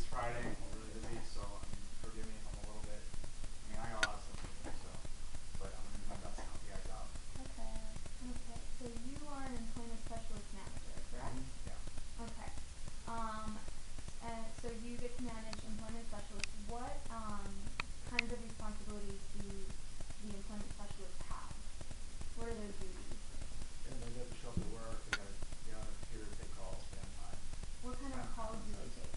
Friday. We're really busy, so forgive me if I'm a little bit. I got a lot of stuff to do, so, but I'm gonna do my best to help you guys out. Okay. Okay. So you are an employment specialist manager, correct? Yeah. Okay. Um, and so you get to manage employment specialists. What kinds of responsibilities do the employment specialists have? What are their duties? Yeah, they have to show up to work. They gotta get on their computer, take calls, stay on time. What kind of Kind of calls common do they sense. take?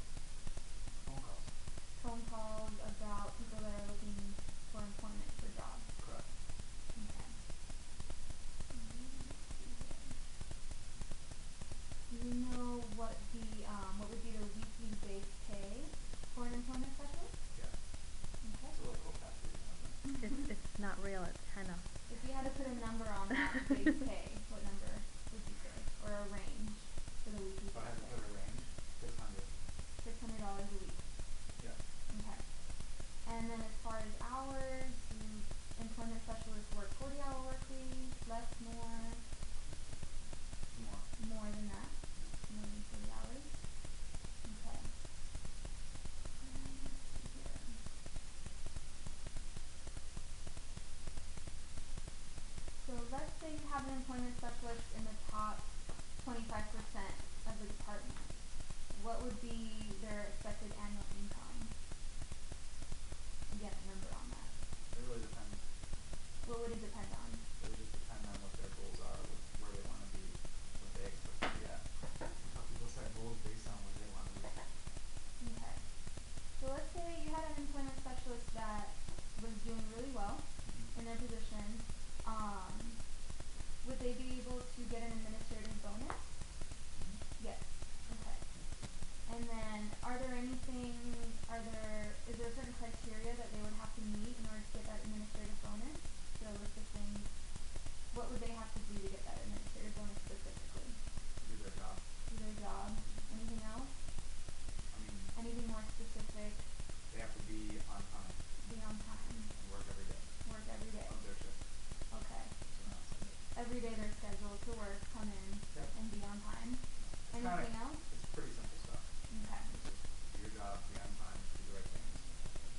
Phone calls. Phone calls about people that are looking for employment, for jobs. Correct. Okay. Do you know what would be the weekly base pay for an employment specialist? Yes. Okay. It's a really cool tattoo, isn't it? It's not real, it's henna. If you had to put a number on that base pay, what number would you say? Or a range for the weekly If I base had to pay? put a range, 600. $600 a week. Yeah. Okay. And then as far as hours, do employment specialists work 40-hour work weeks, less, more? More. More than that? Yeah. More than 40 hours? Okay. Let's see here. So let's say you have an employment specialist in the top 25% of the department. What would be their expected annual income? Again, a number on that. It really depends. What would it depend on? It would just depend on what their goals are, where they want to be, what they expect to be at. How people set goals based on where they want to be. Okay. So let's say you had an employment specialist that was doing really well in their position. Would they be able to get an administrative bonus? Yes. Okay. And then is there certain criteria that they would have to meet in order to get that administrative bonus? So list of things. What would they have to do to get that administrative bonus specifically? Do their job. Do their job. Anything else? I mean, Anything more specific? they have to be on time. Be on time. And work every day. Work every day. Of their shift. Okay. So not on Sunday. Every day they're scheduled to work, come in, Yep. and be on time. It's Anything else? it's pretty simple stuff. Okay. It's just do your job, be on time, do the right things.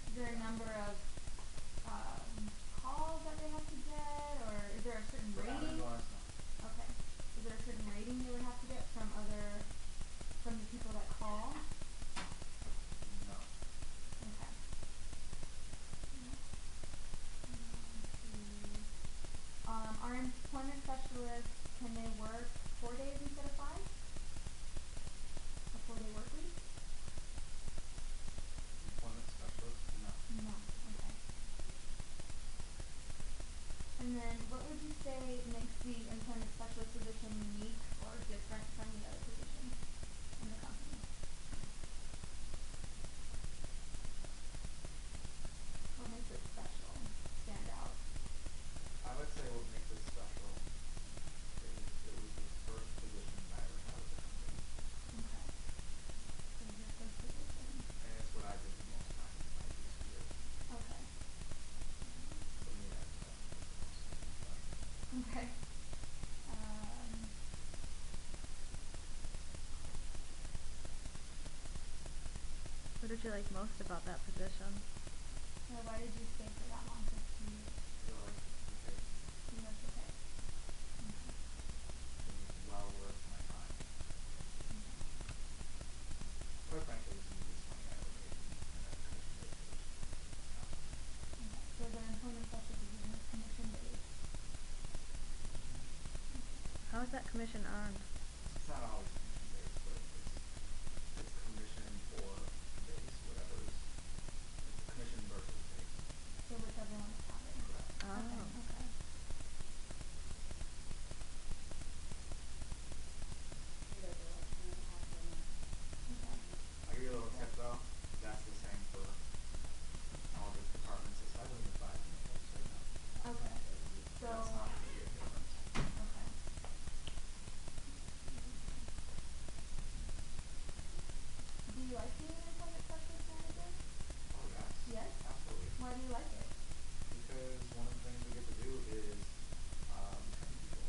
Is there a number of calls that they have to get, or is there a certain For added rating? bonus, no. Okay. Is there a certain rating they would have to get from the people that call? No. Okay. Are employment specialists, can they work 4 days instead of 5? A 4-day work week? Employment specialist, no. No. Okay. And then what would you say makes the employment specialist position unique or different from the other positions in the company? What makes it special? Stand out? I would say what makes it special is it was the first position I ever had with the company. Okay. So it was your first position. And it's what I did the most time in my 2 years. Okay. For me, that's the most important part. Okay. What did you like most about that position? So why did you stay for that long, for 2 years? I like the pay. You like the pay? Okay. It was well worth my time. Okay. Quite frankly, it was the easiest money I ever made in a commission-based position. Okay. So the employment specialist position is commission based. How is that commission earned? It's not always commission-based, but it's commission or base, whatever is, it's commission versus base. So whichever one is higher. Correct. Okay. Oh. Okay. Okay. I'll give you a little tip though, that's the same for all the departments aside from the 5 in the website now. Okay. So That's not really a difference. okay. Do you like being an employment specialist manager? Oh yes. Yes? Absolutely. Why do you like it? Because one of the things we get to do is train people.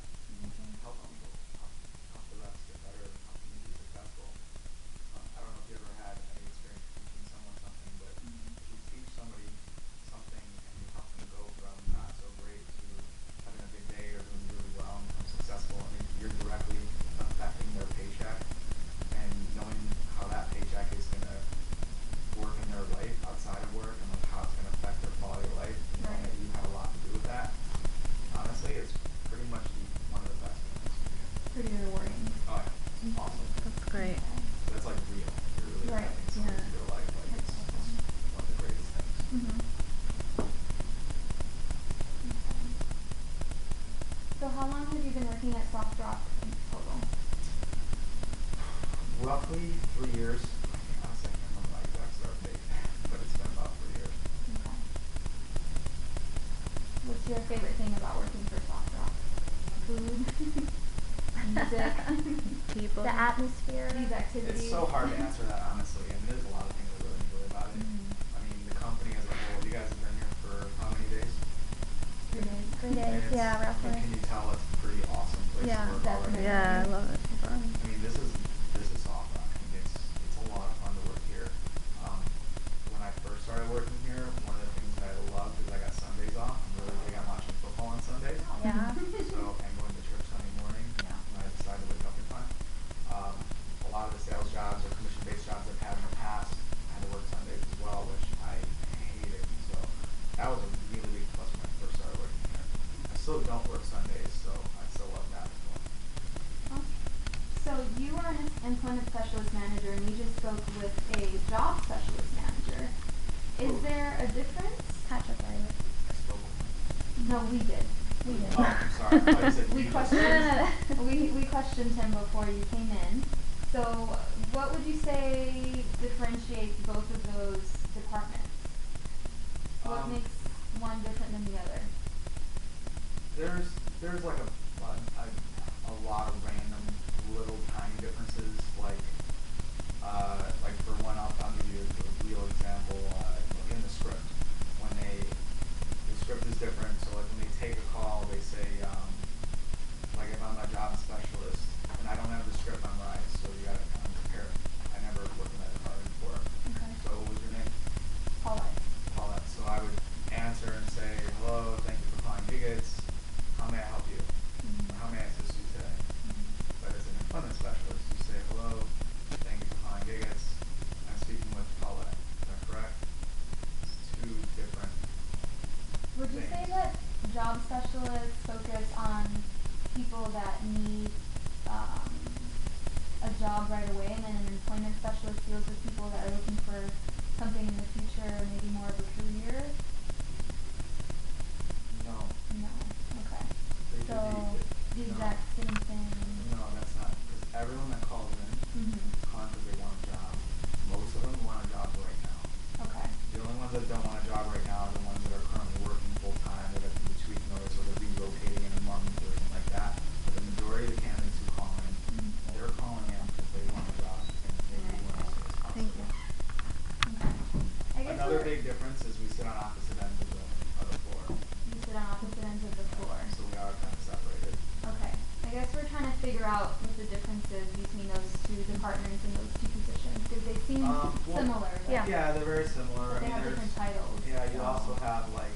Help people. Help the reps get better and help them be successful. I don't know if you ever had any experience teaching Right. having somebody Yeah. in your life, like it's one of the greatest things. Mhm. Okay. So how long have you been working at Soft Rock in total? Roughly 3 years. Honestly, I can't remember my exact start date, but it's been about 3 years. Okay. What's your favorite thing about working for Soft Rock? Food? Music? People. The atmosphere. These activities? It's so hard to answer that honestly, and there's a lot of things I really enjoy about it. Mhm. I mean, the company as a whole. You guys have been here for how many days? 3 days. 3 And days, it's- yeah, roughly. Can you tell it's a pretty awesome place Yeah, to work already? definitely. Yeah, I love it. So far. I mean, this is Soft Rock. I mean, it's a lot of fun to work here. When I first started working here, one of the things that I loved is I got Sundays off. I'm really big on watching football on Sundays. Yeah. So and going to church Sunday morning Yeah. when I decided to wake up in time. A lot of the sales jobs or commission-based jobs I've had in the past had to work Sundays as well, which I hated. So that was a really big plus when I first started working here. I still don't work Sundays, so I still love that as well. So you are an employment specialist manager, and you just spoke with a job specialist manager. Is Oh. there a difference? Patrick, right? I still don't. No, we did. We did. Oh, I'm sorry. I thought you said We you just questioned. we questioned him before you came in. So, what would you say differentiates both of those departments? What makes one different than the other? There's like a lot of random little tiny differences, like for one I'll give you a real example, in the script. The script is different, so like when they take a call they say, like if I'm a job specialist and I don't have the script memorized, so you gotta kind of prepare it. I never worked in that department before. Okay. So what was your name? Paulette. Paulette. So I would answer and say, hello, thank you for calling Gigates. How may I help you? Mhm. Or how may I assist you today? Mhm. But as an employment specialist, you say, hello, thank you for calling Gigates. I'm speaking with Paulette. Is that correct? It's two different Would you say that job specialists focus on people that need a job right away, and then an employment specialist deals with people that are looking for something in the future, or maybe more of a career? No. No. Okay. They So the no. exact same thing. No, that's not. Because everyone that calls in, Mhm. calls because they want a job. Most of them want a job right now. Okay. The only ones that don't want a job right now are the ones that are currently working full time, that have the 2-week notice, or they're relocating in a month or something like that. But the majority of the candidates who call in, they're calling in because they want a job and they need one as soon as possible. Thank you. Okay. I guess Another we're- big difference is we sit on opposite ends of the floor. You sit on opposite ends of the floor. So we are kind of separated. Okay. I guess we're trying to figure out what the differences between those two departments and those two positions, because they seem Well, similar. But Yeah, they're very similar. But they I mean, have different there's- titles. Yeah, you so- also have like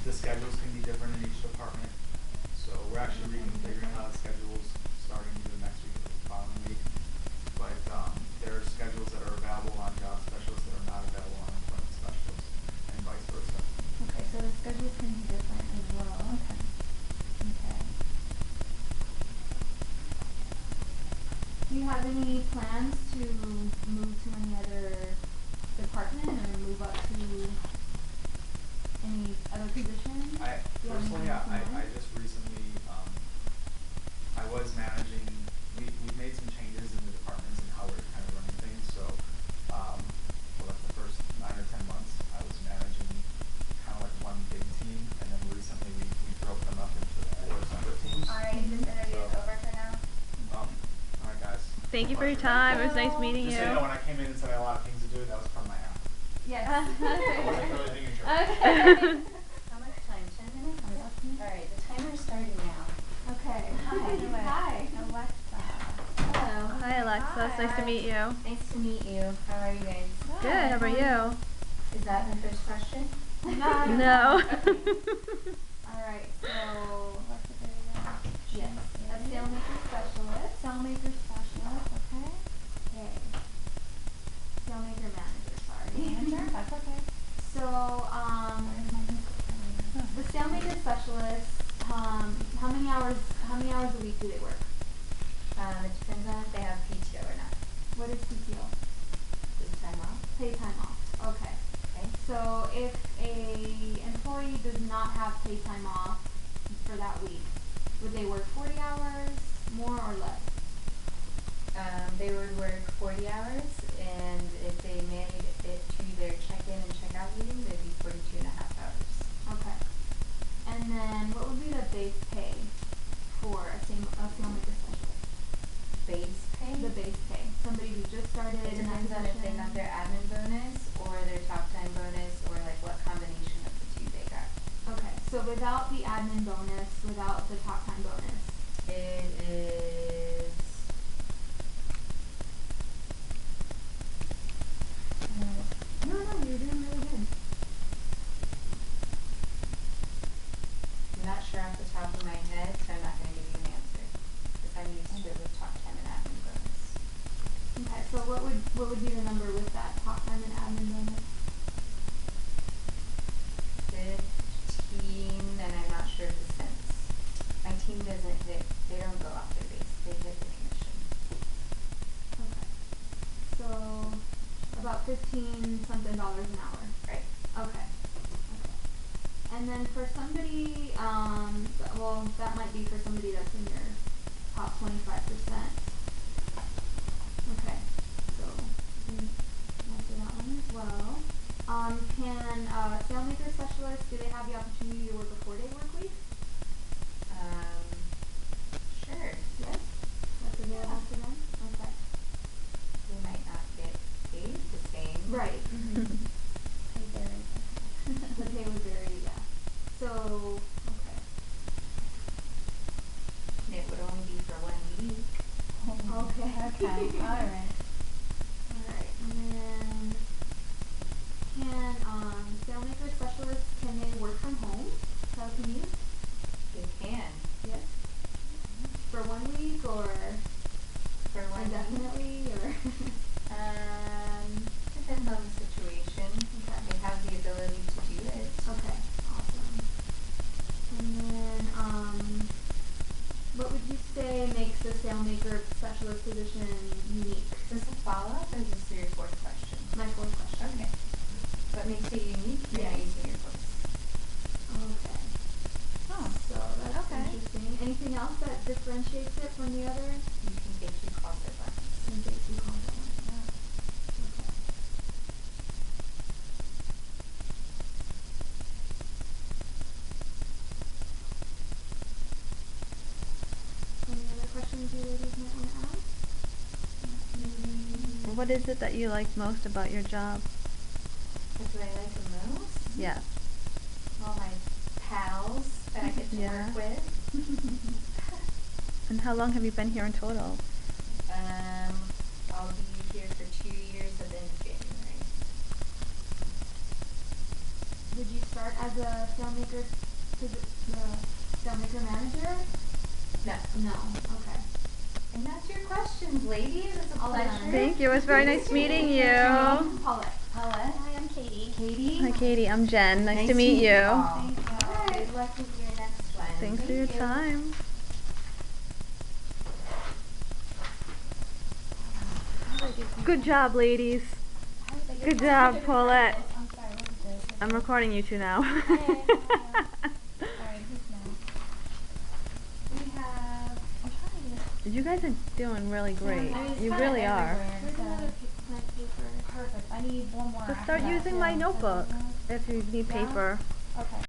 the schedules can be different in each department. So we're actually reconfiguring how the schedules starting either next week or the following week. But there are schedules that are available on job specialists that are not available on employment specialists, and vice versa. Okay, so the schedules can be different as well. Okay. Okay. Do you have any plans to move to any other department, or move up to any other position? I Do you have personally, anything I in mind? just recently, I was managing. We've made some changes in the departments and how we're kind of running things. So, for like the first 9 or 10 months, I was managing kind of like one big team, and then recently we broke them up into 4 separate teams. Alright, this interview is So- over for now. All right, guys. Thank you for your Pleasure. time. It was nice Hello. meeting Just you. so you know, when I came in and said I had a lot of things to do, that was from my app. Yes. I wasn't really being a jerk. Okay. How much time? 10 minutes? Are we up to me? Alright, the timer's starting now. Okay. Hi. Hi. Alexa. Hello. Hi, Alexa. It's nice to meet you. Nice to meet you. How are you guys? Good. How about you? Is that my first question? No. Alright, so yes, a sailmaker specialist. Sailmaker specialist, okay. Okay. Sailmaker manager, sorry. Manager? That's okay. So, the sailmaker specialist, how many hours a week do they work? It depends on if they have PTO or not. What is PTO? Paid time off. Paid time off. Okay. Okay. So if a employee does not have paid time off for that week, would they work 40 hours, more or less? They would work 40 hours, and if they made it to their check-in and check-out meeting, they'd be 42 and a half hours. Okay. And then what would be the base pay for a sailmaker specialist? Base pay? The base pay. Somebody who just started It in that depends on if they position. got their admin bonus or their top time bonus, or like what combination of the two they got. Okay, so without the admin bonus, without the top time bonus. It is No, you're doing really good. I'm not sure off the top of my head, so I'm not going to give you an answer because I'm used to it with top time and admin bonus. Okay, so what would be the number with that top time and admin bonus? 15, and I'm not sure the cents. My team doesn't hit, they don't go off their base, they hit the commission. Okay. So about 15 something dollars an hour. Right. Okay. And then for somebody, well, that might be for somebody that's in your top 25%. Okay, so answer that one as well. Can sailmaker specialists, do they have the opportunity to work a 4-day work week? Sure. Yes? That's available to them? Okay. They might not get paid the same. Right. Pay varies. The pay would vary, yeah. So, okay. And it would only be for 1 week. Okay. Okay, alright. Alright, and then can sailmaker specialists, can they work from home? Telecommute? They can. Yes. For 1 week or For 1 week. indefinitely or Depends on the situation. Okay. They have the ability to do it. Okay, awesome. And then what would you say makes the sailmaker specialist position unique? Is this a follow-up or is this your 4th question? My 4th question. Okay. What makes it unique? You're not using your voice. Okay. Oh, So that's okay. interesting. Anything else that differentiates it from the other? You can take 2 calls at once. Can take 2 calls at once. Yeah. Okay. Any other questions you ladies might want to ask? What is it that you like most about your job? What do I like the most? Yeah. All my pals that I get to Yeah. work with. And how long have you been here in total? I'll be here for 2 years at the end of January. Did you start as a sailmaker, sailmaker manager? No. No. Okay. And that's your questions, ladies. It's a All pleasure. done. Thank you. It was very nice meeting you. Paulette. Paulette. Hi, I'm Katie. Katie. Hi, Katie. I'm Jen. Nice to meet you. all. Thank you. All right. Good luck with your next one. Thanks for your Thank you. time. Good job, ladies. Good job, Paulette. I'm sorry, what is this? I'm recording you two now. Hi. Sorry, who's next? We have. I'm trying to get. You guys are doing really great. I mean, it's You kinda really are. everywhere, Where's so- another plant paper? Perfect. I need one more. Just after start that, using too. my Is that notebook good enough? if you need Yeah? paper. Okay.